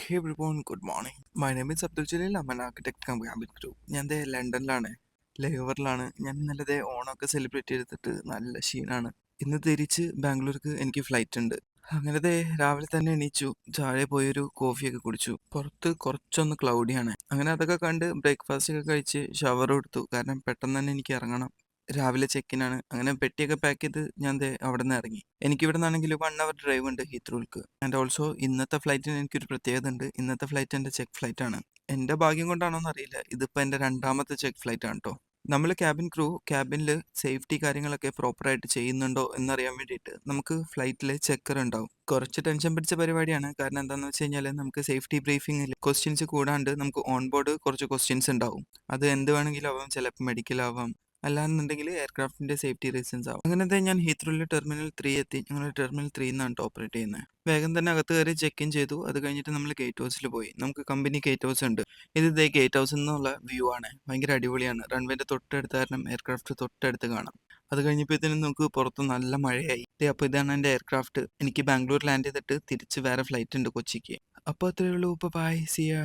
Hey everyone, good morning. My name is Abdul Jalil. I'm an architect cum cabin crew. ഞാൻ ദേ ലണ്ടനിലാണ്, ലേവറിലാണ്. ഞാൻ ഇന്നലെ ദേ ഓണമൊക്കെ celebrate ചെയ്തിട്ട് നല്ല ക്ഷീണാണ്. ഇന്ന് തിരിച്ച് ബാംഗ്ലൂർക്ക് എനിക്ക് ഫ്ലൈറ്റ് ഉണ്ട്. അങ്ങനെ ദേ രാവിലെ തന്നെ എണീച്ചു, താഴെ പോയൊരു കോഫിയൊക്കെ കുടിച്ചു. പുറത്ത് കുറച്ചൊന്ന് ക്ലൗഡിയാണ്. അങ്ങനെ അതൊക്കെ കണ്ട് ബ്രേക്ക്ഫാസ്റ്റ് ഒക്കെ കഴിച്ച് ഷവർ എടുത്തു, കാരണം പെട്ടെന്ന് തന്നെ എനിക്ക് ഇറങ്ങണം. രാവിലെ ചെക്കിനാണ്. അങ്ങനെ പെട്ടിയൊക്കെ പാക്ക് ചെയ്ത് ഞാൻ ദേ അവിടെ നിന്ന് ഇറങ്ങി. എനിക്കിവിടെ നിന്നാണെങ്കിൽ 1 hour ഡ്രൈവ് ഉണ്ട് ഹീത്രൂൾക്ക്. ആൻഡ് ഓൾസോ ഇന്നത്തെ ഫ്ലൈറ്റിന് എനിക്കൊരു പ്രത്യേകത ഉണ്ട്. ഇന്നത്തെ ഫ്ലൈറ്റ് എൻ്റെ ചെക്ക് ഫ്ലൈറ്റ് ആണ്. എൻ്റെ ഭാഗ്യം കൊണ്ടാണോ എന്നറിയില്ല, ഇതിപ്പോൾ എൻ്റെ രണ്ടാമത്തെ ചെക്ക് ഫ്ലൈറ്റ് ആണ് കേട്ടോ. നമ്മൾ ക്യാബിനിൽ സേഫ്റ്റി കാര്യങ്ങളൊക്കെ പ്രോപ്പറായിട്ട് ചെയ്യുന്നുണ്ടോ എന്നറിയാൻ വേണ്ടിയിട്ട് നമുക്ക് ഫ്ലൈറ്റിൽ ചെക്കർ ഉണ്ടാവും. കുറച്ച് ടെൻഷൻ പിടിച്ച പരിപാടിയാണ്. കാരണം എന്താണെന്ന് വെച്ച് കഴിഞ്ഞാൽ നമുക്ക് സേഫ്റ്റി ബ്രീഫിങ്ങിൽ ക്വസ്റ്റ്യൻസ് കൂടാണ്ട് നമുക്ക് ഓൺ ബോർഡ് കുറച്ച് ക്വസ്റ്റ്യൻസ് ഉണ്ടാവും. അത് എന്ത് വേണമെങ്കിലും ആവാം, ചിലപ്പോൾ മെഡിക്കൽ ആവാം, അല്ലാന്നുണ്ടെങ്കിൽ എയർക്രാഫ്റ്റിന്റെ സേഫ്റ്റി റീസൺസ് ആവും. അങ്ങനത്തെ ഞാൻ ഹീത്രൂവിൽ ടെർമിനൽ 3 എത്തി. ഞങ്ങൾ ടെർമിനൽ 3 നിന്നാണ് ഓപ്പറേറ്റ് ചെയ്യുന്നത്. വേഗം തന്നെ അകത്ത് കയറി ചെക്ക് ഇൻ ചെയ്തു. അത് കഴിഞ്ഞിട്ട് നമ്മൾ ഗേറ്റ് ഹൗസിൽ പോയി. നമുക്ക് കമ്പനി ഗേറ്റ് ഹൗസ് ഉണ്ട്. ഇത് ദേ ഗേറ്റ് ഹൗസിൽ നിന്നുള്ള വ്യൂ ആണ്. ഭയങ്കര അടിപൊളിയാണ്. റൺവേന്റെ തൊട്ടടുത്ത് കാരണം എയർക്രാഫ്റ്റ് തൊട്ടടുത്ത് കാണാം. അത് കഴിഞ്ഞപ്പോഴത്തേനും നമുക്ക് പുറത്ത് നല്ല മഴയായി. അപ്പോൾ ഇതാണ് എൻ്റെ എയർക്രാഫ്റ്റ്. എനിക്ക് ബാംഗ്ലൂർ ലാൻഡ് ചെയ്തിട്ട് തിരിച്ച് വേറെ ഫ്ലൈറ്റ് ഉണ്ട് കൊച്ചിക്ക്. അപ്പോൾ അത്രയേ ഉള്ളൂ. Bye, see U.